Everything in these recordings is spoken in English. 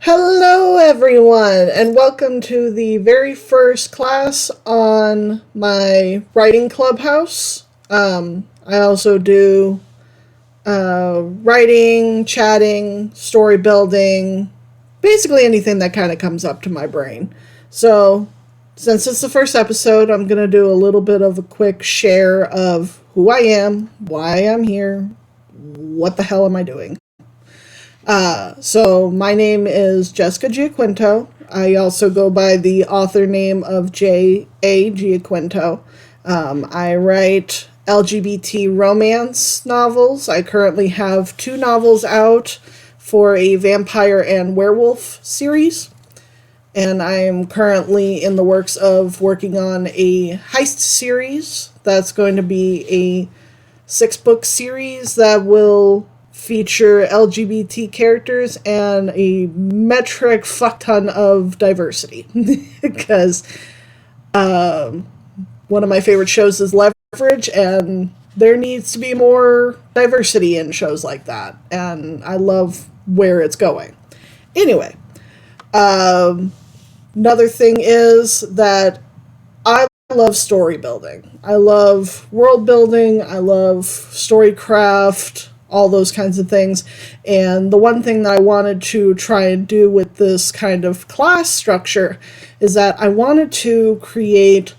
Hello, everyone, and welcome to the very first class on my writing clubhouse. I also do writing, chatting, story building, basically anything that kind of comes up to my brain. So, since it's the first episode, I'm going to do a little bit of a quick share of who I am, why I'm here, what the hell am I doing. So my name is Jessica Giaquinto. I also go by the author name of J.A. Giaquinto. I write LGBT romance novels. I currently have 2 novels out for a vampire and werewolf series. And I am currently in the works of working on a heist series that's going to be a 6-book series that will feature LGBT characters and a metric fuck ton of diversity. Because one of my favorite shows is Leverage, and there needs to be more diversity in shows like that. And I love where it's going. Anyway, another thing is that I love story building. I love world building. I love storycraft, all those kinds of things. And the one thing that I wanted to try and do with this kind of class structure is that I wanted to create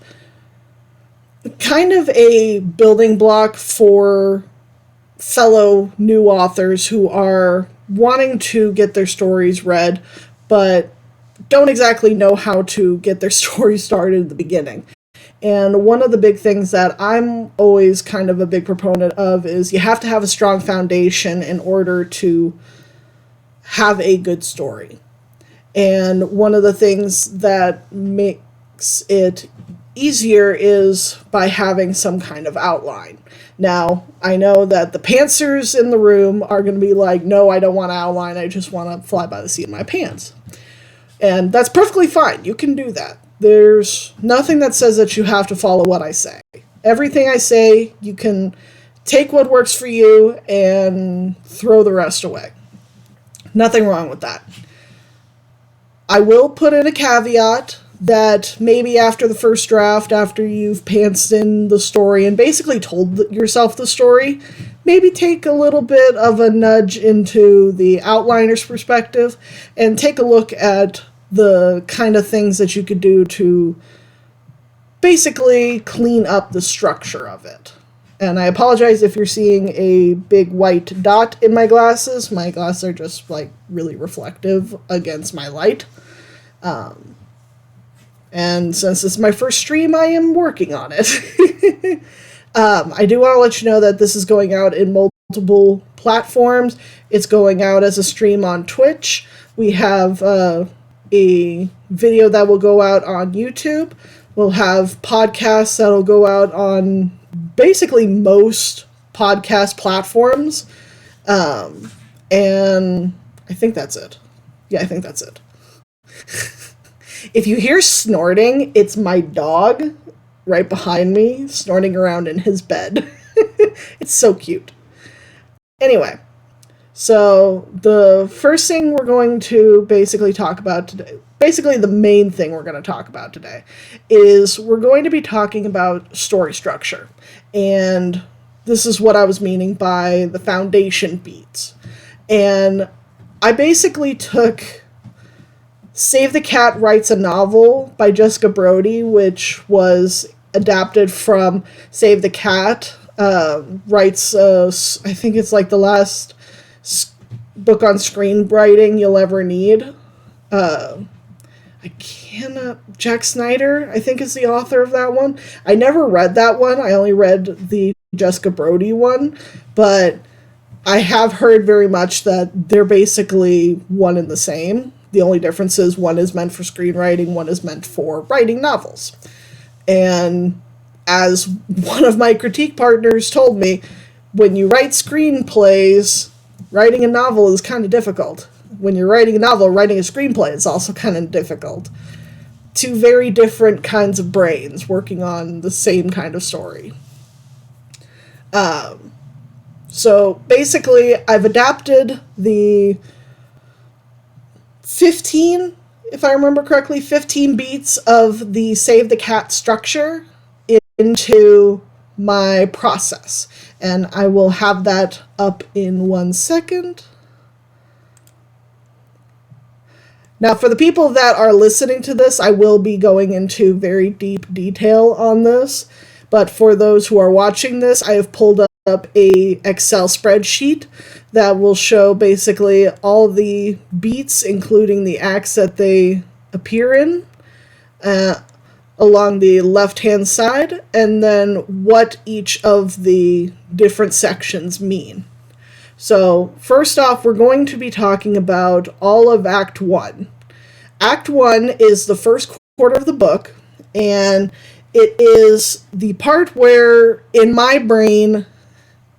kind of a building block for fellow new authors who are wanting to get their stories read, but don't exactly know how to get their story started at the beginning. And one of the big things that I'm always kind of a big proponent of is you have to have a strong foundation in order to have a good story. And one of the things that makes it easier is by having some kind of outline. Now, I know that the pantsers in the room are going to be like, no, I don't want to outline. I just want to fly by the seat of my pants. And that's perfectly fine. You can do that. There's nothing that says that you have to follow what I say. Everything I say, you can take what works for you and throw the rest away. Nothing wrong with that. I will put in a caveat that maybe after the first draft, after you've pantsed in the story and basically told yourself the story, maybe take a little bit of a nudge into the outliner's perspective and take a look at the kind of things that you could do to basically clean up the structure of it. And I apologize if you're seeing a big white dot in my glasses. My glasses are just like really reflective against my light. And since this is my first stream, I am working on it. I do want to let you know that this is going out in multiple platforms. It's going out as a stream on Twitch. We have a video that will go out on YouTube. We'll have podcasts that'll go out on basically most podcast platforms. And I think that's it. Yeah, I think that's it. If you hear snorting, it's my dog right behind me snorting around in his bed. It's so cute. Anyway. So, the first thing we're going to basically talk about today, basically the main thing we're going to talk about today, is we're going to be talking about story structure. And this is what I was meaning by the foundation beats. And I basically took Save the Cat Writes a Novel by Jessica Brody, which was adapted from Save the Cat Writes, I think it's like the last book on screenwriting you'll ever need. Jack Snyder, I think, is the author of that one. I never read that one. I only read the Jessica Brody one, but I have heard very much that they're basically one and the same. The only difference is one is meant for screenwriting, one is meant for writing novels. And as one of my critique partners told me, when you write screenplays, writing a novel is kind of difficult. When you're writing a novel, writing a screenplay is also kind of difficult. 2 very different kinds of brains working on the same kind of story. So basically, I've adapted the 15, if I remember correctly, 15 beats of the Save the Cat structure into my process. And I will have that up in 1 second. Now, for the people that are listening to this, I will be going into very deep detail on this. But for those who are watching this, I have pulled up a Excel spreadsheet that will show basically all the beats, including the acts that they appear in, along the left-hand side, and then what each of the different sections mean. So, first off, we're going to be talking about all of Act 1. Act 1 is the first quarter of the book, and it is the part where, in my brain,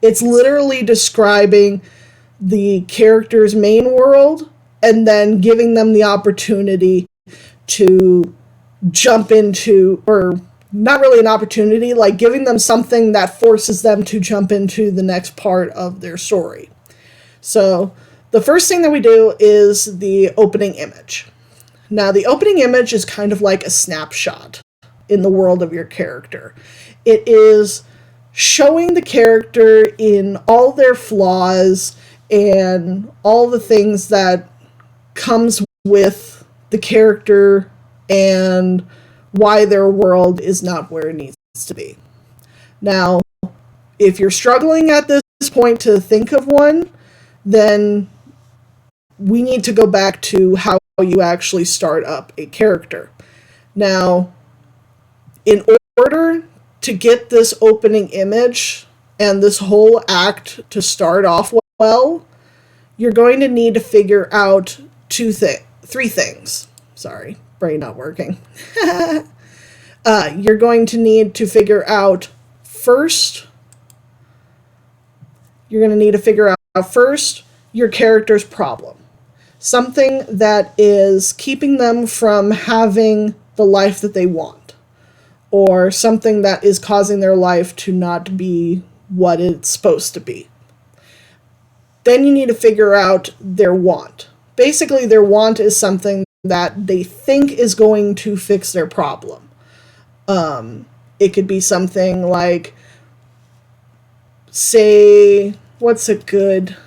it's literally describing the character's main world and then giving them the opportunity to jump into, or not really an opportunity, like giving them something that forces them to jump into the next part of their story. So the first thing that we do is the opening image. Now, the opening image is kind of like a snapshot in the world of your character. It is showing the character in all their flaws and all the things that comes with the character and why their world is not where it needs to be. Now, if you're struggling at this point to think of one, then we need to go back to how you actually start up a character. Now, in order to get this opening image and this whole act to start off well, you're going to need to figure out three things. Sorry, brain not working. You're going to need to figure out first your character's problem. Something that is keeping them from having the life that they want, or something that is causing their life to not be what it's supposed to be. Then you need to figure out their want. Basically, their want is something that they think is going to fix their problem. It could be something like, say, what's a good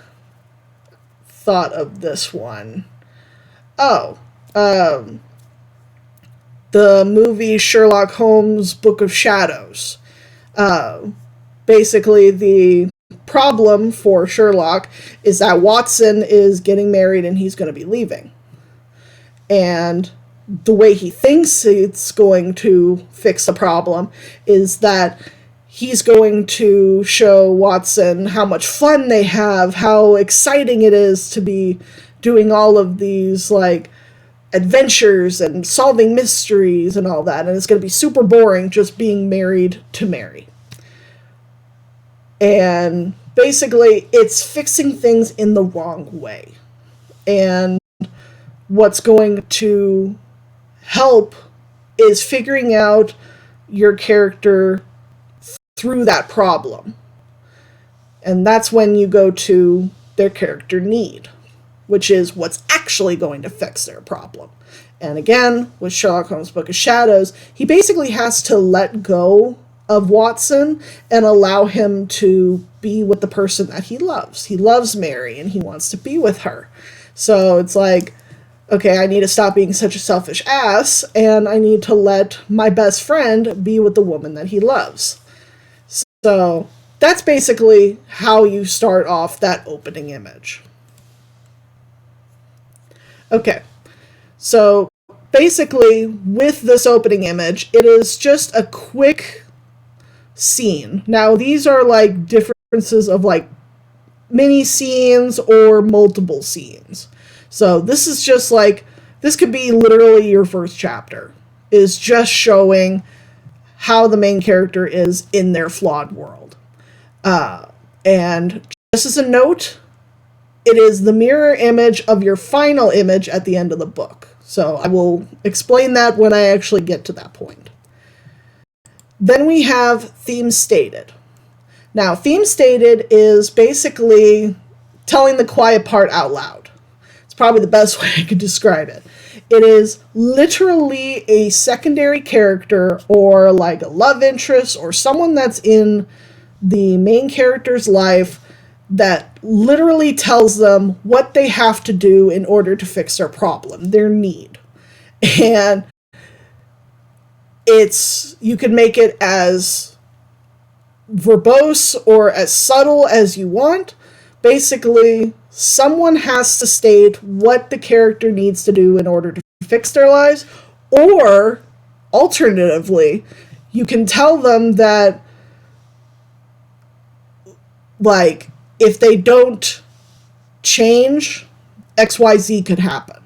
thought of this one? The movie Sherlock Holmes Book of Shadows. Basically, the problem for Sherlock is that Watson is getting married and he's going to be leaving. And the way he thinks it's going to fix the problem is that he's going to show Watson how much fun they have, how exciting it is to be doing all of these, like, adventures and solving mysteries and all that. And it's going to be super boring just being married to Mary. And basically, it's fixing things in the wrong way. And what's going to help is figuring out your character through that problem. And that's when you go to their character need, which is what's actually going to fix their problem. And again, with Sherlock Holmes' Book of Shadows, he basically has to let go of Watson and allow him to be with the person that he loves. He loves Mary and he wants to be with her. So it's like, okay, I need to stop being such a selfish ass and I need to let my best friend be with the woman that he loves. So that's basically how you start off that opening image. Okay, so basically with this opening image, it is just a quick scene. Now these are like differences of like mini scenes or multiple scenes. So this is just like, this could be literally your first chapter, is just showing how the main character is in their flawed world. And just as a note, it is the mirror image of your final image at the end of the book. So I will explain that when I actually get to that point. Then we have theme stated. Now, theme stated is basically telling the quiet part out loud. It's probably the best way I could describe it. It is literally a secondary character or like a love interest or someone that's in the main character's life that literally tells them what they have to do in order to fix their problem, their need. And you can make it as verbose or as subtle as you want. Basically, someone has to state what the character needs to do in order to fix their lives, or alternatively, you can tell them that, like, if they don't change, XYZ could happen,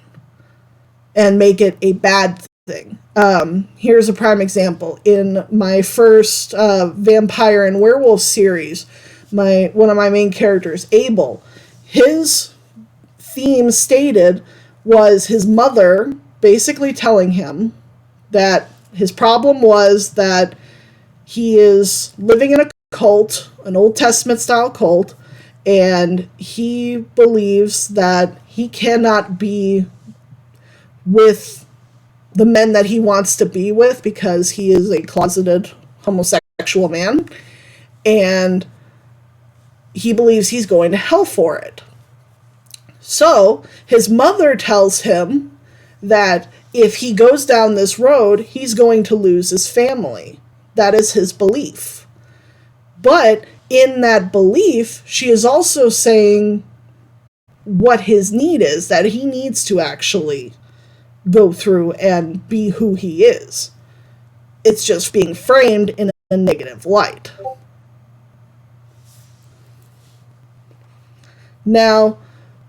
and make it a bad thing. Here's a prime example. In my first vampire and werewolf series, one of my main characters, Abel, his theme stated was his mother basically telling him that his problem was that he is living in a cult, an Old Testament style cult, and he believes that he cannot be with the men that he wants to be with because he is a closeted homosexual man, and he believes he's going to hell for it. So his mother tells him that if he goes down this road, he's going to lose his family. That is his belief. But in that belief, she is also saying what his need is, that he needs to actually go through and be who he is. It's just being framed in a negative light. Now,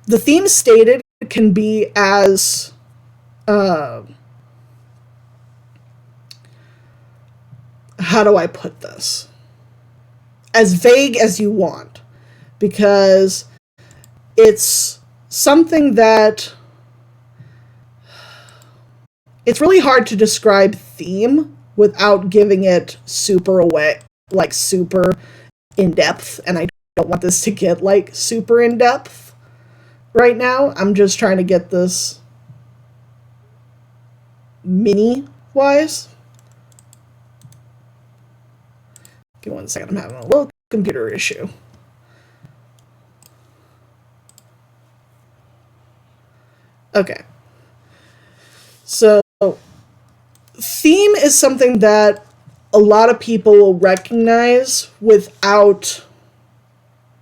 the theme stated can be as how do I put this? As vague as you want, because it's something that it's really hard to describe theme without giving it super away, like super in depth, and I don't want this to get like super in depth right now. I'm just trying to get this mini wise. Give me 1 second, I'm having a little computer issue. Okay. So, theme is something that a lot of people will recognize without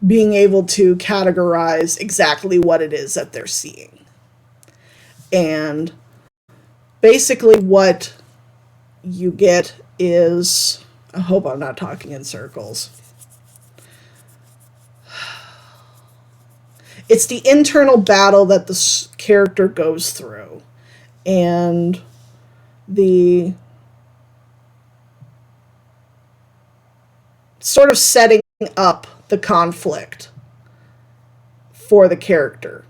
being able to categorize exactly what it is that they're seeing. And basically what you get is, I hope I'm not talking in circles. It's the internal battle that the character goes through, and the sort of setting up the conflict for the character.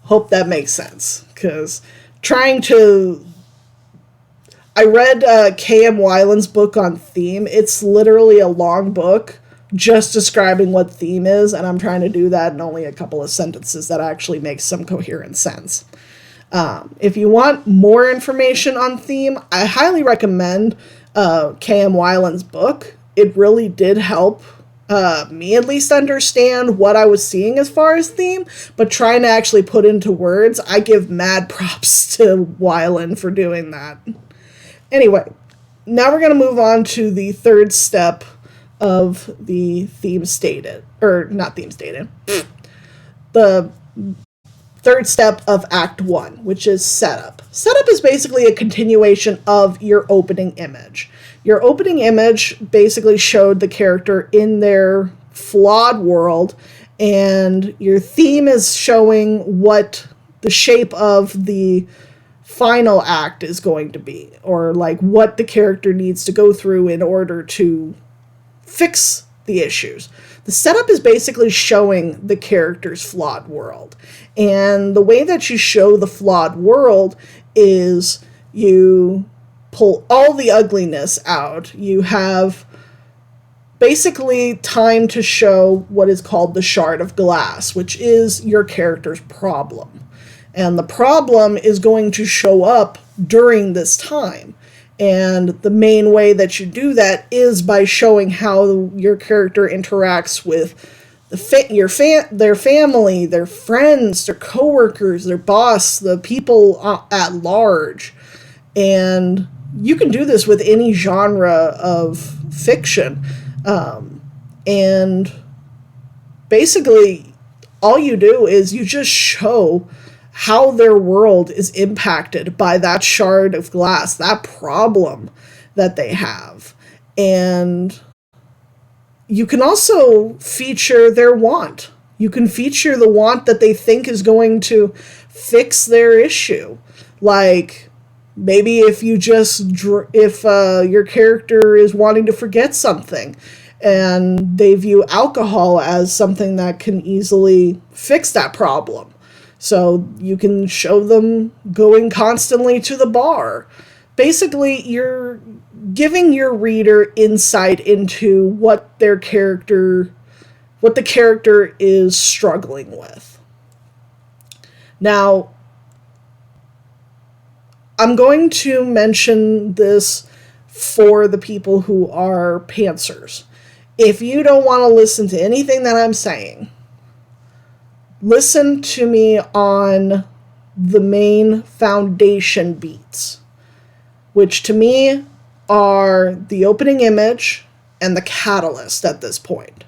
Hope that makes sense, because I read K.M. Weiland's book on theme. It's literally a long book just describing what theme is, and I'm trying to do that in only a couple of sentences that actually make some coherent sense. If you want more information on theme, I highly recommend K.M. Weiland's book. It really did help me at least understand what I was seeing as far as theme, but trying to actually put into words, I give mad props to Weiland for doing that. Anyway, now we're going to move on to the third step of the theme stated, or not theme stated, the third step of Act 1, which is setup. Setup is basically a continuation of your opening image. Your opening image basically showed the character in their flawed world, and your theme is showing what the shape of the final act is going to be, or like what the character needs to go through in order to fix the issues. The setup is basically showing the character's flawed world. And the way that you show the flawed world is you pull all the ugliness out. You have basically time to show what is called the shard of glass, which is your character's problem. And the problem is going to show up during this time. And the main way that you do that is by showing how your character interacts with their family, their friends, their coworkers, their boss, the people at large. And you can do this with any genre of fiction. And basically, all you do is you just show how their world is impacted by that shard of glass, that problem that they have. And you can also feature their want. You can feature the want that they think is going to fix their issue. Like, maybe if your character is wanting to forget something, and they view alcohol as something that can easily fix that problem. So you can show them going constantly to the bar. Basically, you're giving your reader insight into what the character is struggling with. Now, I'm going to mention this for the people who are pantsers. If you don't want to listen to anything that I'm saying, listen to me on the main foundation beats, which to me are the opening image and the catalyst at this point.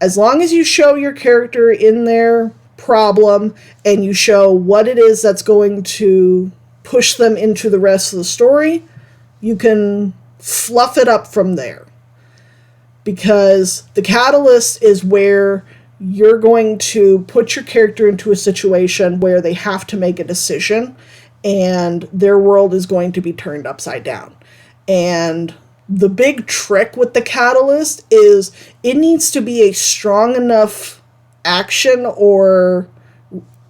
As long as you show your character in their problem and you show what it is that's going to push them into the rest of the story, you can fluff it up from there. Because the catalyst is where you're going to put your character into a situation where they have to make a decision and their world is going to be turned upside down. And the big trick with the catalyst is it needs to be a strong enough action or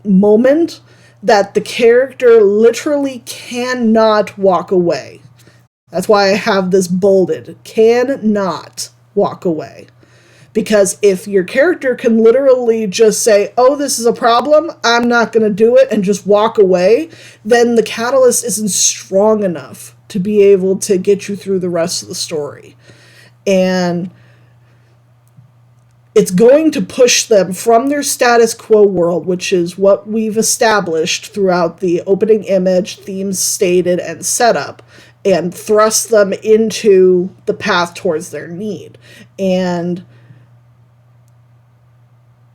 moment that the character literally cannot walk away. That's why I have this bolded. Cannot walk away. Because if your character can literally just say, oh, this is a problem, I'm not going to do it, and just walk away, then the catalyst isn't strong enough to be able to get you through the rest of the story. And it's going to push them from their status quo world, which is what we've established throughout the opening image, themes stated, and setup, and thrust them into the path towards their need. And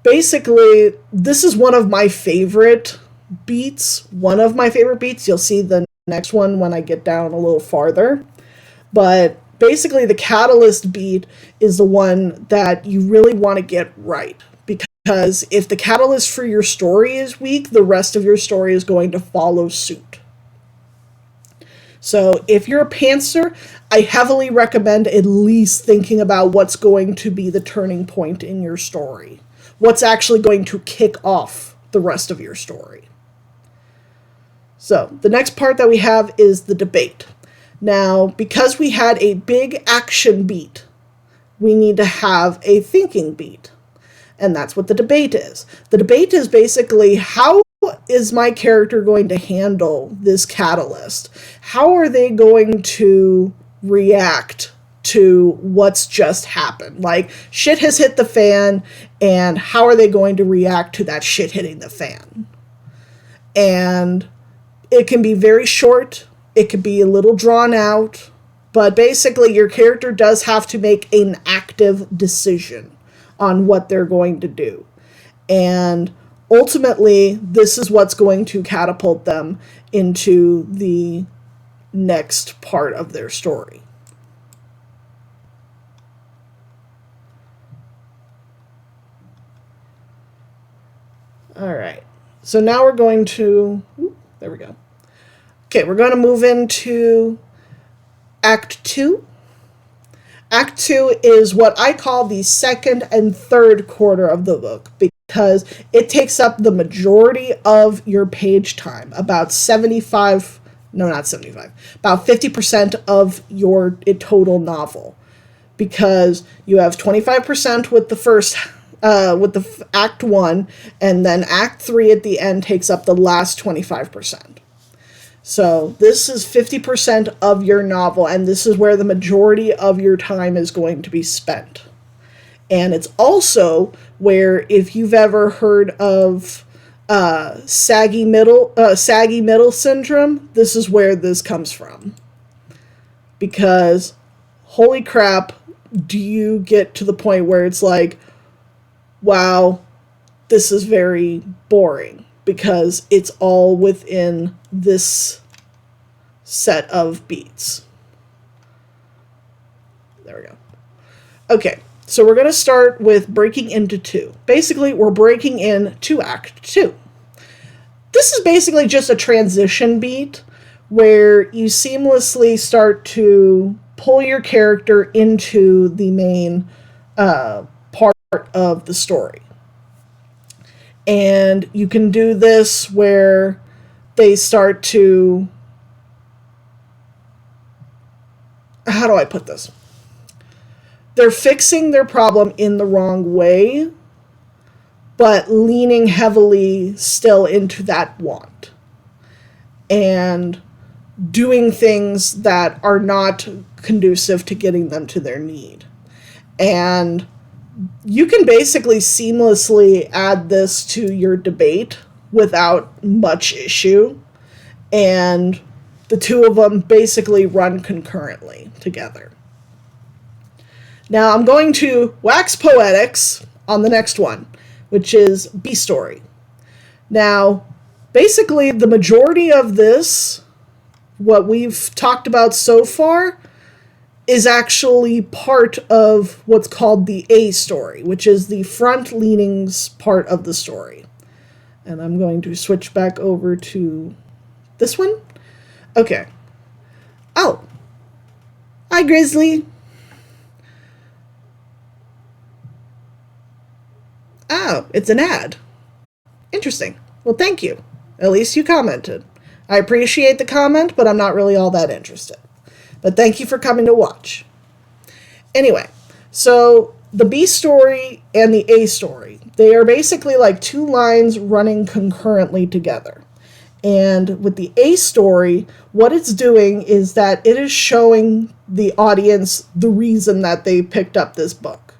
basically, this is one of my favorite beats. You'll see the next one when I get down a little farther. But basically, the catalyst beat is the one that you really want to get right. Because if the catalyst for your story is weak, the rest of your story is going to follow suit. So if you're a pantser, I heavily recommend at least thinking about what's going to be the turning point in your story. What's actually going to kick off the rest of your story. So the next part that we have is the debate. Now, because we had a big action beat, we need to have a thinking beat. And that's what the debate is. The debate is basically, how is my character going to handle this catalyst? How are they going to react to what's just happened? Like, shit has hit the fan, and how are they going to react to that shit hitting the fan? And it can be very short, it could be a little drawn out, but basically your character does have to make an active decision on what they're going to do. And ultimately, this is what's going to catapult them into the next part of their story. All right. So now we're going to... there we go. Okay, we're going to move into Act 2. Act 2 is what I call the second and third quarter of the book, because it takes up the majority of your page time, about 50% of your total novel. because you have 25% with the first with the act 1, and then act 3 at the end takes up the last 25%. So this is 50% of your novel, and this is where the majority of your time is going to be spent. And it's also where, if you've ever heard of saggy middle syndrome, this is where this comes from. Because, holy crap, do you get to the point where it's like, wow, this is very boring, because it's all within this set of beats. There we go. Okay, so we're going to start with breaking into 2. Basically, we're breaking into Act 2. This is basically just a transition beat where you seamlessly start to pull your character into the main part of the story. And you can do this where they start to... How do I put this? They're fixing their problem in the wrong way, but leaning heavily still into that want. And doing things that are not conducive to getting them to their need. And you can basically seamlessly add this to your debate without much issue. And the two of them basically run concurrently together. Now I'm going to wax poetics on the next one, which is B-Story. Now, basically the majority of this, what we've talked about so far, is actually part of what's called the A story, which is the front leanings part of the story. And I'm going to switch back over to this one. Okay. Oh. Hi, Grizzly. Oh, it's an ad. Interesting. Well, thank you. At least you commented. I appreciate the comment, but I'm not really all that interested. But thank you for coming to watch. Anyway, so the B story and the A story, they are basically like two lines running concurrently together. And with the A story, what it's doing is that it is showing the audience the reason that they picked up this book.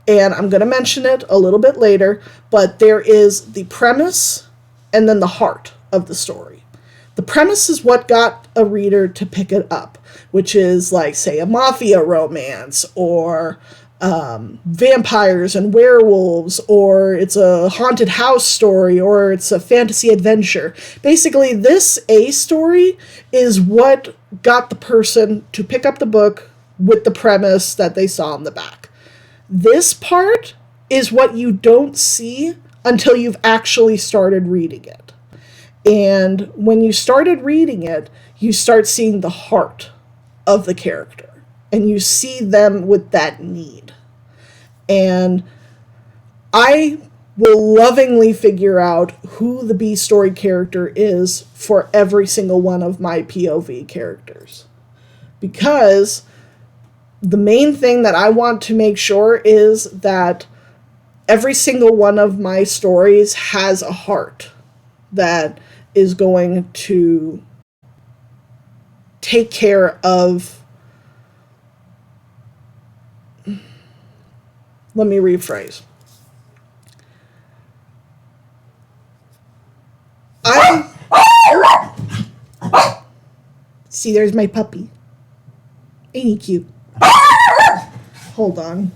And I'm going to mention it a little bit later, but there is the premise and then the heart of the story. The premise is what got a reader to pick it up, which is like, say, a mafia romance, or vampires and werewolves, or it's a haunted house story, or it's a fantasy adventure. Basically, this A story is what got the person to pick up the book with the premise that they saw on the back. This part is what you don't see until you've actually started reading it. And when you started reading it, you start seeing the heart of the character, and you see them with that need. And I will lovingly figure out who the B story character is for every single one of my POV characters. Because the main thing that I want to make sure is that every single one of my stories has a heart that is going to take care of... Let me rephrase. See, there's my puppy. Ain't he cute? Hold on.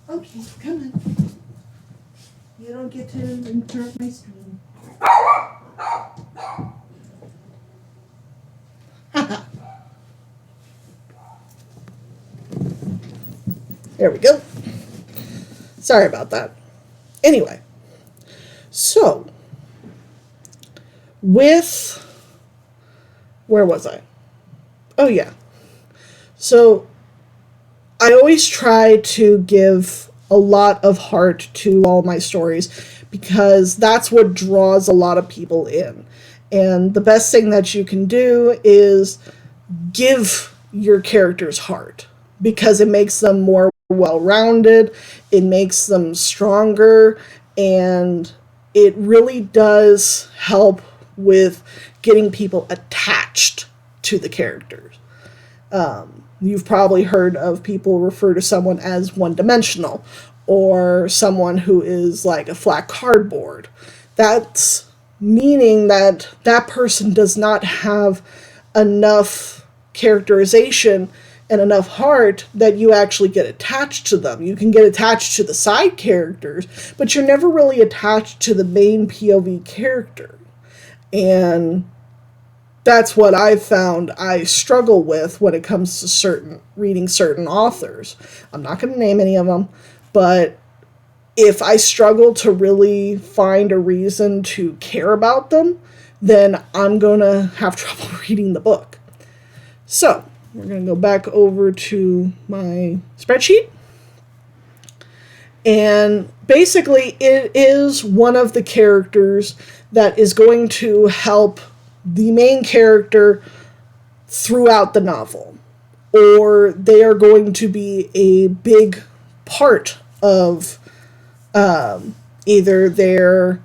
Okay, come on. You don't get to interrupt my screen. There we go. Sorry about that. Anyway, so where was I? Oh yeah. So I always try to give a lot of heart to all my stories, because that's what draws a lot of people in. And the best thing that you can do is give your characters heart. because it makes them more well-rounded, it makes them stronger, and it really does help with getting people attached to the characters. You've probably heard of people refer to someone as one-dimensional, or someone who is like a flat cardboard. That's meaning that that person does not have enough characterization and enough heart that you actually get attached to them. You can get attached to the side characters, but you're never really attached to the main POV character. And that's what I've found I struggle with when it comes to reading certain authors. I'm not going to name any of them, but if I struggle to really find a reason to care about them, then I'm going to have trouble reading the book. So, we're going to go back over to my spreadsheet. And basically, it is one of the characters that is going to help the main character throughout the novel, or they are going to be a big part of either their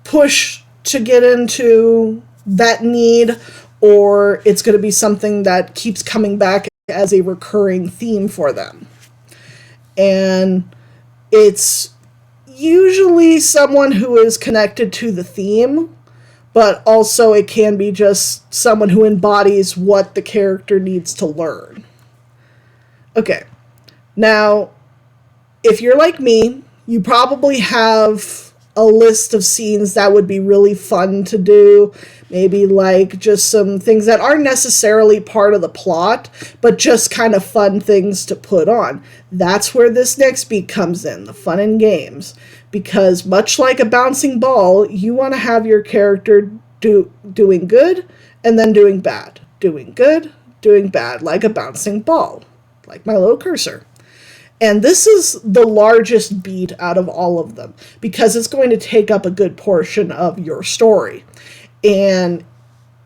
push to get into that need, or it's going to be something that keeps coming back as a recurring theme for them. And it's usually someone who is connected to the theme, but also it can be just someone who embodies what the character needs to learn. Okay, now, if you're like me, you probably have a list of scenes that would be really fun to do. Maybe like just some things that aren't necessarily part of the plot, but just kind of fun things to put on. That's where this next beat comes in, the fun and games. Because much like a bouncing ball, you want to have your character doing good and then doing bad. Doing good, doing bad, like a bouncing ball. Like my little cursor. And this is the largest beat out of all of them, because it's going to take up a good portion of your story. And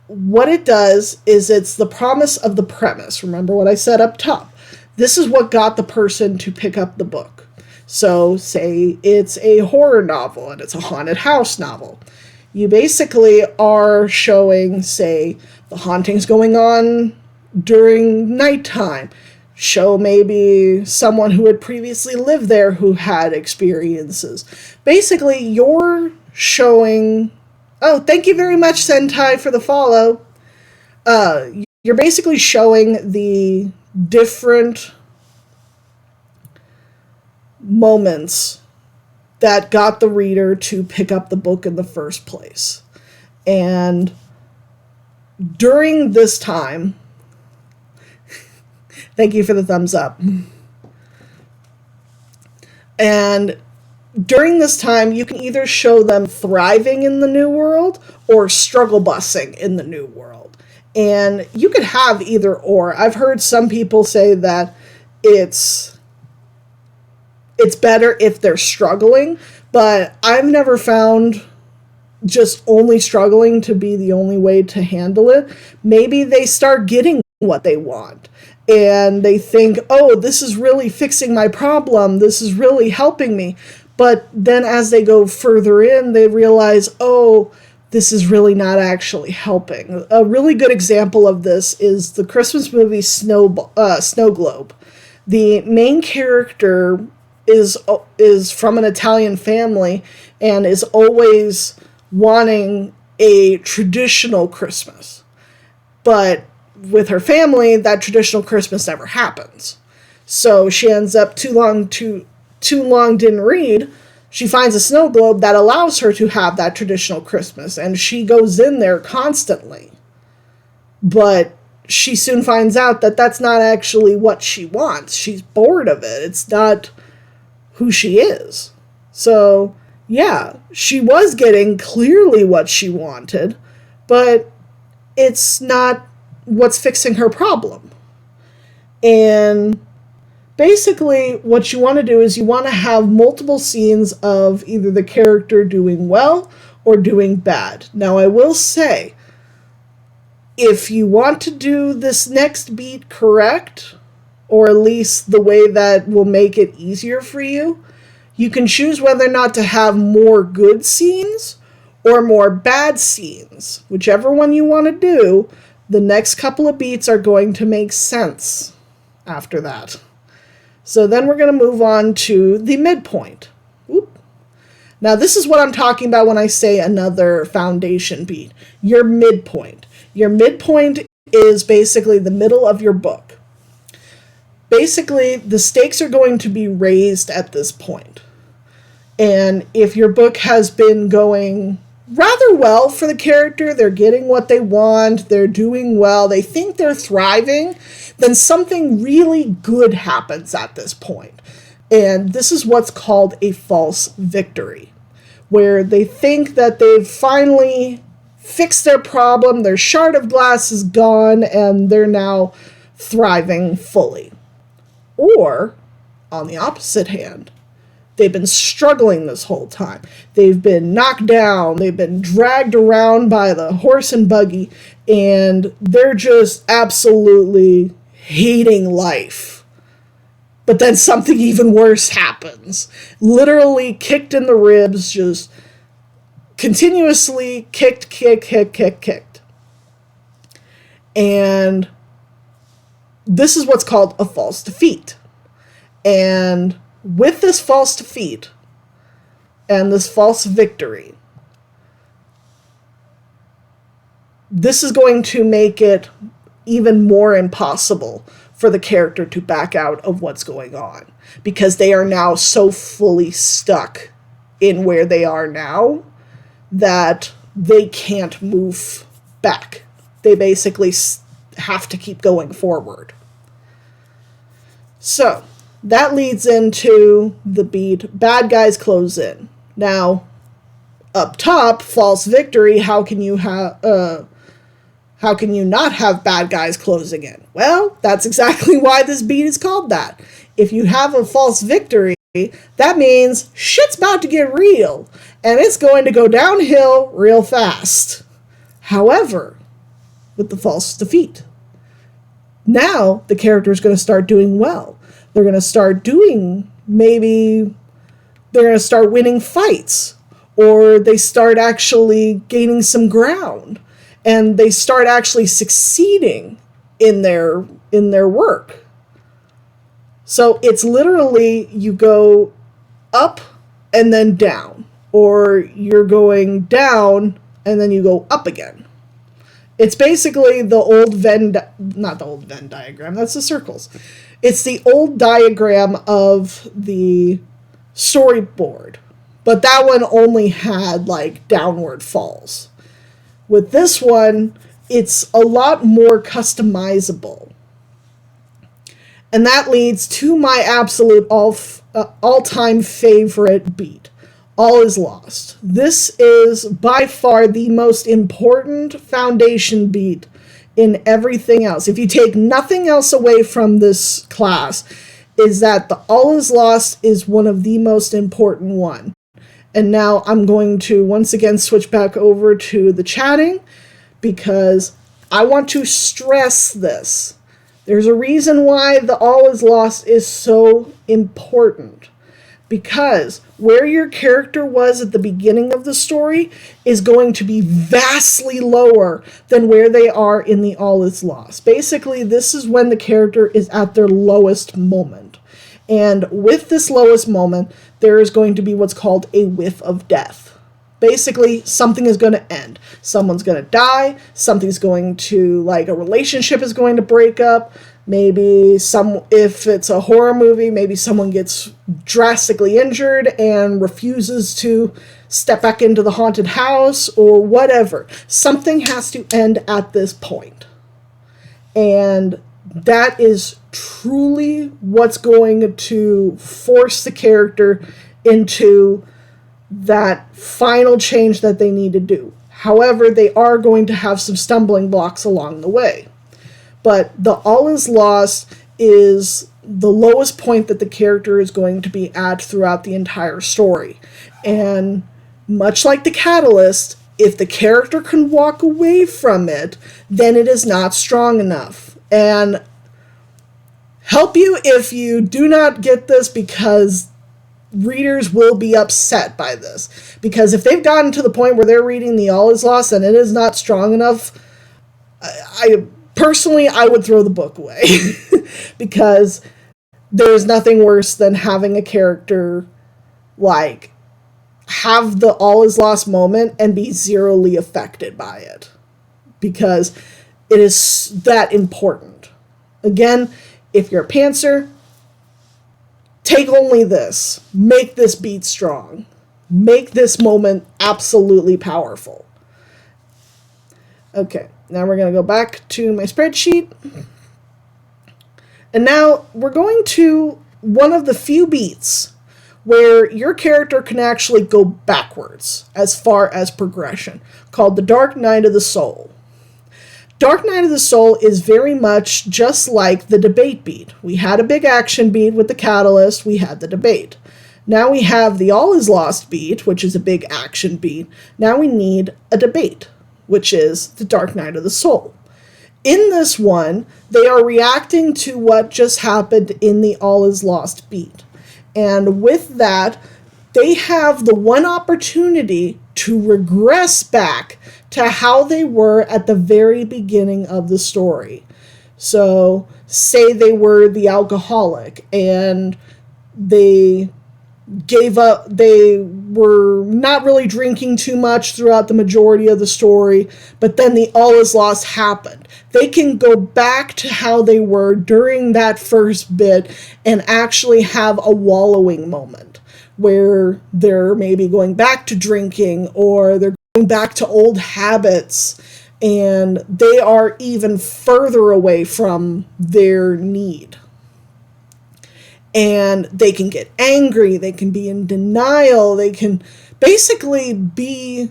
what it does is it's the promise of the premise. Remember what I said up top. This is what got the person to pick up the book. So say it's a horror novel and it's a haunted house novel. You basically are showing, say, the hauntings going on during nighttime. Show maybe someone who had previously lived there who had experiences. Basically, you're showing... Oh, thank you very much, Sentai, for the follow. You're basically showing the different moments that got the reader to pick up the book in the first place. And during this time... Thank you for the thumbs up. And during this time, you can either show them thriving in the new world or struggle busing in the new world. And you could have either or. I've heard some people say that it's better if they're struggling, but I've never found just only struggling to be the only way to handle it. Maybe they start getting what they want. And they think, oh, this is really fixing my problem. This is really helping me. But then as they go further in, they realize, oh, this is really not actually helping. A really good example of this is the Christmas movie Snow Globe. The main character is from an Italian family and is always wanting a traditional Christmas. But with her family, that traditional Christmas never happens. So she ends up too long didn't read. She finds a snow globe that allows her to have that traditional Christmas, and she goes in there constantly. But she soon finds out that that's not actually what she wants. She's bored of it. It's not who she is. So, yeah, she was getting clearly what she wanted, but it's not what's fixing her problem. And basically what you want to do is you want to have multiple scenes of either the character doing well or doing bad. Now, I will say, if you want to do this next beat correct, or at least the way that will make it easier for you. You can choose whether or not to have more good scenes or more bad scenes. Whichever one you want to do, the next couple of beats are going to make sense after that. So then we're going to move on to the midpoint. Oop. Now this is what I'm talking about when I say another foundation beat. Your midpoint. Your midpoint is basically the middle of your book. Basically, the stakes are going to be raised at this point. And if your book has been going rather well for the character, they're getting what they want, they're doing well, they think they're thriving, then something really good happens at this point. And this is what's called a false victory, where they think that they've finally fixed their problem, their shard of glass is gone, and they're now thriving fully. Or, on the opposite hand, they've been struggling this whole time. They've been knocked down, they've been dragged around by the horse and buggy, and they're just absolutely hating life. But then something even worse happens. Literally kicked in the ribs, just continuously kicked. And this is what's called a false defeat. And with this false defeat and this false victory, this is going to make it even more impossible for the character to back out of what's going on, because they are now so fully stuck in where they are now that they can't move back. They basically have to keep going forward. So that leads into the beat, bad guys close in. Now, up top, false victory, how can you not have bad guys closing in? Well, that's exactly why this beat is called that. If you have a false victory, that means shit's about to get real, and it's going to go downhill real fast. However, with the false defeat, now the character is going to start doing well. They're going to start winning fights, or they start actually gaining some ground, and they start actually succeeding in their work. So it's literally you go up and then down, or you're going down and then you go up again. It's basically the old not the old Venn diagram, that's the circles. It's the old diagram of the storyboard, but that one only had like downward falls. With this one, it's a lot more customizable. And that leads to my absolute all-time favorite beat, All Is Lost. This is by far the most important foundation beat in everything else. If you take nothing else away from this class, is that the All Is Lost is one of the most important one. And now I'm going to once again switch back over to the chatting, because I want to stress this. There's a reason why the All Is Lost is so important. Because where your character was at the beginning of the story is going to be vastly lower than where they are in the All Is Lost. Basically, this is when the character is at their lowest moment. And with this lowest moment, there is going to be what's called a whiff of death. Basically, something is going to end. Someone's going to die. Something's going to, like, a relationship is going to break up. Maybe if it's a horror movie, maybe someone gets drastically injured and refuses to step back into the haunted house or whatever. Something has to end at this point. And that is truly what's going to force the character into that final change that they need to do. However, they are going to have some stumbling blocks along the way. But the All Is Lost is the lowest point that the character is going to be at throughout the entire story. And much like the Catalyst, if the character can walk away from it, then it is not strong enough. And help you if you do not get this, because readers will be upset by this. Because if they've gotten to the point where they're reading the All Is Lost and it is not strong enough, I personally, I would throw the book away. Because there's nothing worse than having a character like have the All Is Lost moment and be zeroly affected by it, because it is that important. Again, if you're a pantser, take only this. Make this beat strong. Make this moment absolutely powerful. Okay, now we're going to go back to my spreadsheet. And now we're going to one of the few beats where your character can actually go backwards as far as progression, called the Dark Night of the Soul. Dark Night of the Soul is very much just like the debate beat. We had a big action beat with the catalyst, we had the debate. Now we have the All Is Lost beat, which is a big action beat. Now we need a debate, which is the Dark Night of the Soul. In this one, they are reacting to what just happened in the All Is Lost beat. And with that, they have the one opportunity to regress back to how they were at the very beginning of the story. So, say they were the alcoholic and they gave up, they were not really drinking too much throughout the majority of the story, but then the All Is Lost happened. They can go back to how they were during that first bit and actually have a wallowing moment where they're maybe going back to drinking or they're going back to old habits and they are even further away from their need. And they can get angry, they can be in denial, they can basically be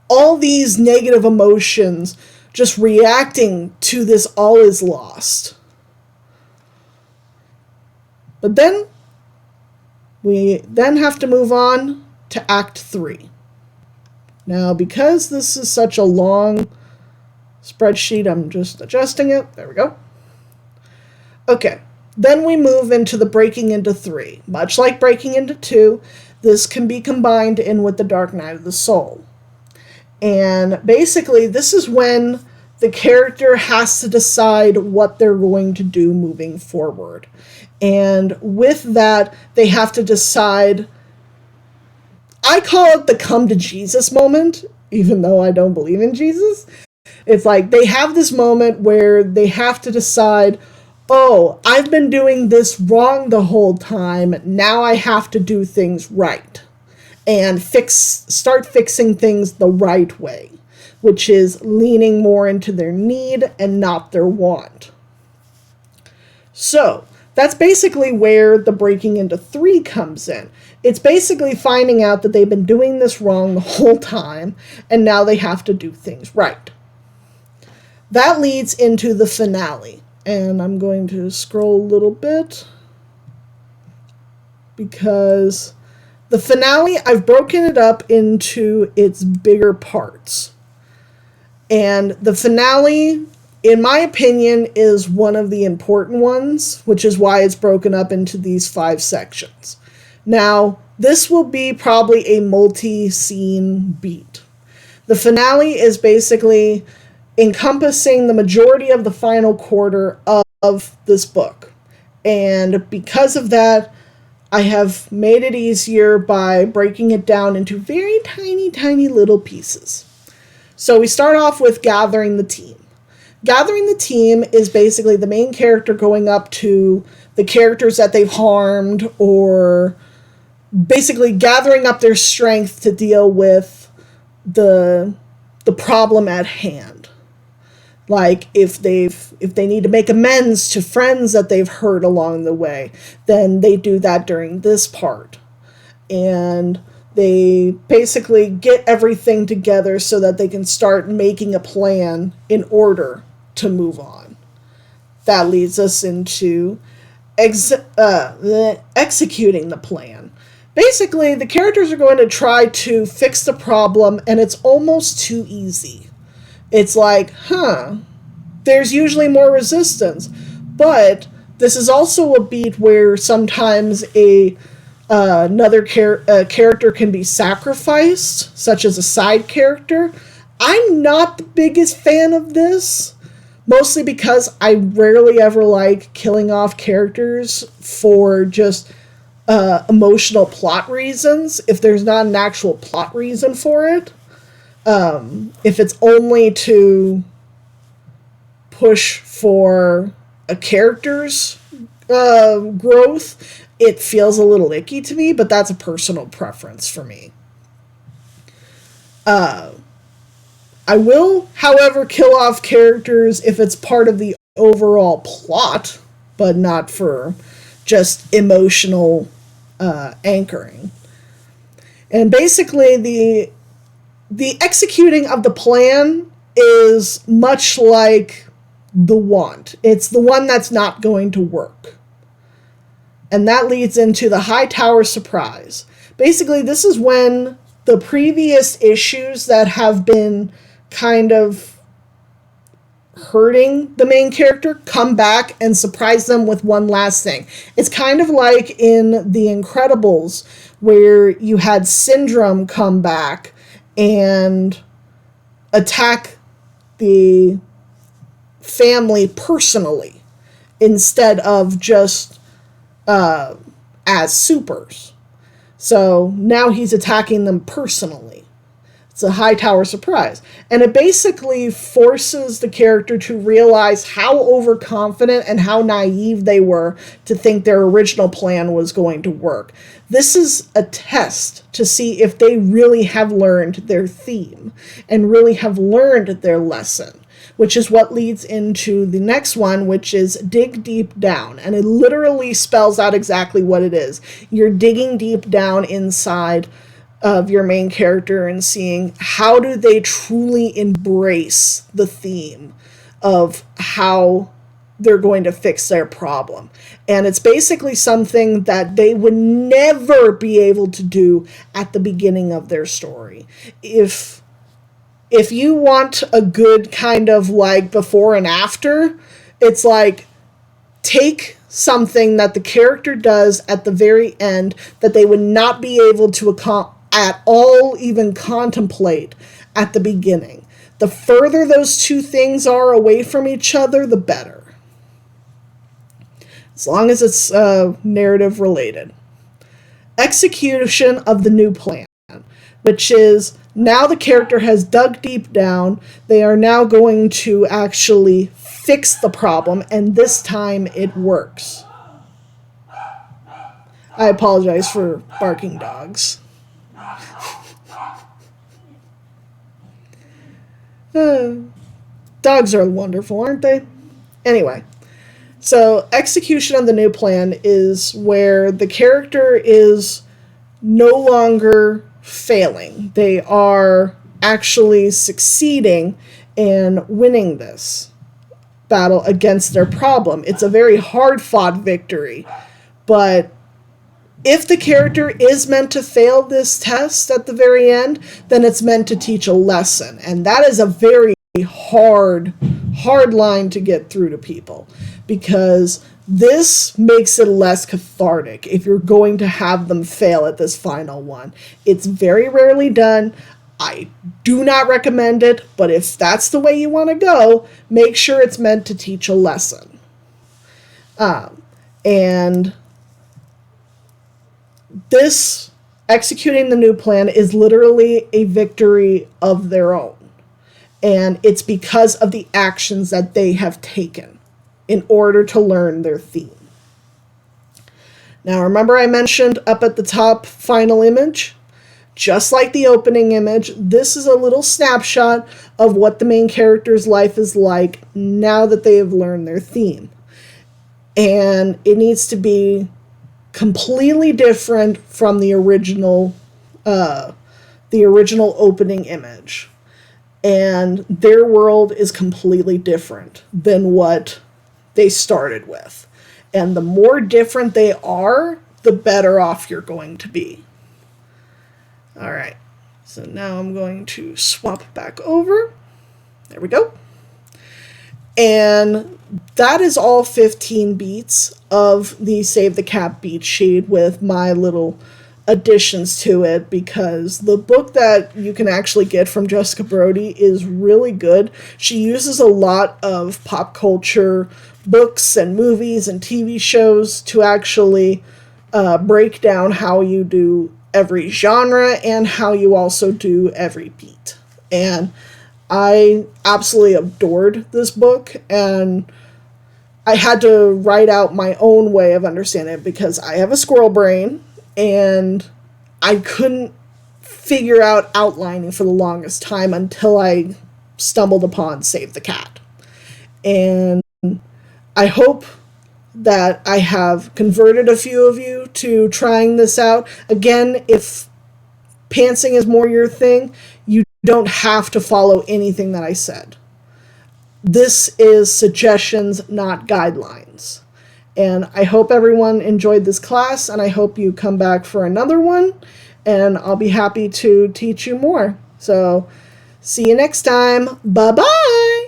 all these negative emotions just reacting to this All Is Lost. But then we then have to move on to Act 3. Now, because this is such a long spreadsheet, I'm just adjusting it. There we go. Okay, then we move into the breaking into 3. Much like breaking into 2, this can be combined in with the Dark Night of the Soul. And basically, this is when the character has to decide what they're going to do moving forward. And with that, they have to decide, I call it the come to Jesus moment, even though I don't believe in Jesus. It's like they have this moment where they have to decide, oh, I've been doing this wrong the whole time, now I have to do things right. And start fixing things the right way, which is leaning more into their need and not their want. So, that's basically where the breaking into 3 comes in. It's basically finding out that they've been doing this wrong the whole time, and now they have to do things right. That leads into the finale. And I'm going to scroll a little bit, because the finale, I've broken it up into its bigger parts. And the finale, in my opinion, is one of the important ones, which is why it's broken up into these 5 sections. Now, this will be probably a multi-scene beat. The finale is basically encompassing the majority of the final quarter of this book. And because of that, I have made it easier by breaking it down into very tiny, tiny little pieces. So we start off with gathering the team. Gathering the team is basically the main character going up to the characters that they've harmed, or basically gathering up their strength to deal with the problem at hand. Like if they need to make amends to friends that they've hurt along the way, then they do that during this part. And they basically get everything together so that they can start making a plan in order to move on. That leads us into executing the plan. Basically, the characters are going to try to fix the problem, and it's almost too easy. It's like, there's usually more resistance, But this is also a beat where sometimes another character can be sacrificed, such as a side character. I'm not the biggest fan of this, mostly because I rarely ever like killing off characters for just emotional plot reasons if there's not an actual plot reason for it. If it's only to push for a character's growth, it feels a little icky to me, but that's a personal preference for me. I will, however, kill off characters if it's part of the overall plot, but not for just emotional anchoring. And basically, the executing of the plan is much like the want. It's the one that's not going to work. And that leads into the high tower surprise. Basically, this is when the previous issues that have been kind of hurting the main character come back and surprise them with one last thing. It's kind of like in The Incredibles, where you had Syndrome come back and attack the family personally instead of just as supers. So now he's attacking them personally. It's a high tower surprise. And it basically forces the character to realize how overconfident and how naive they were to think their original plan was going to work. This is a test to see if they really have learned their theme and really have learned their lesson, which is what leads into the next one, which is dig deep down. And it literally spells out exactly what it is. You're digging deep down inside of your main character and seeing how do they truly embrace the theme of how they're going to fix their problem. And it's basically something that they would never be able to do at the beginning of their story. If you want a good kind of like before and after, it's like take something that the character does at the very end that they would not be able to at all even contemplate at the beginning. The further those two things are away from each other, the better. As long as it's narrative related. Execution of the new plan, which is now the character has dug deep down. They are now going to actually fix the problem, and this time it works. I apologize for barking dogs. Dogs are wonderful, aren't they? Anyway, so execution of the new plan is where the character is no longer failing. They are actually succeeding and winning this battle against their problem. It's a very hard-fought victory, but if the character is meant to fail this test at the very end, then it's meant to teach a lesson. And that is a very hard line to get through to people, because this makes it less cathartic if you're going to have them fail at this final one. It's very rarely done. I do not recommend it, but if that's the way you want to go, make sure it's meant to teach a lesson. And this executing the new plan is literally a victory of their own. And it's because of the actions that they have taken in order to learn their theme. Now, remember I mentioned up at the top, final image? Just like the opening image, this is a little snapshot of what the main character's life is like now that they have learned their theme. And it needs to be completely different from the original opening image. And their world is completely different than what they started with. And the more different they are, the better off you're going to be. All right, so now I'm going to swap back over. There we go. And that is all 15 beats of the Save the Cat beat sheet with my little additions to it, because the book that you can actually get from Jessica Brody is really good. She uses a lot of pop culture books and movies and TV shows to actually break down how you do every genre and how you also do every beat. And I absolutely adored this book, and I had to write out my own way of understanding it because I have a squirrel brain and I couldn't figure out outlining for the longest time until I stumbled upon Save the Cat. And I hope that I have converted a few of you to trying this out. Again, if pantsing is more your thing, you don't have to follow anything that I said. This is suggestions, not guidelines. And I hope everyone enjoyed this class, and I hope you come back for another one, and I'll be happy to teach you more. So, see you next time. Bye-bye!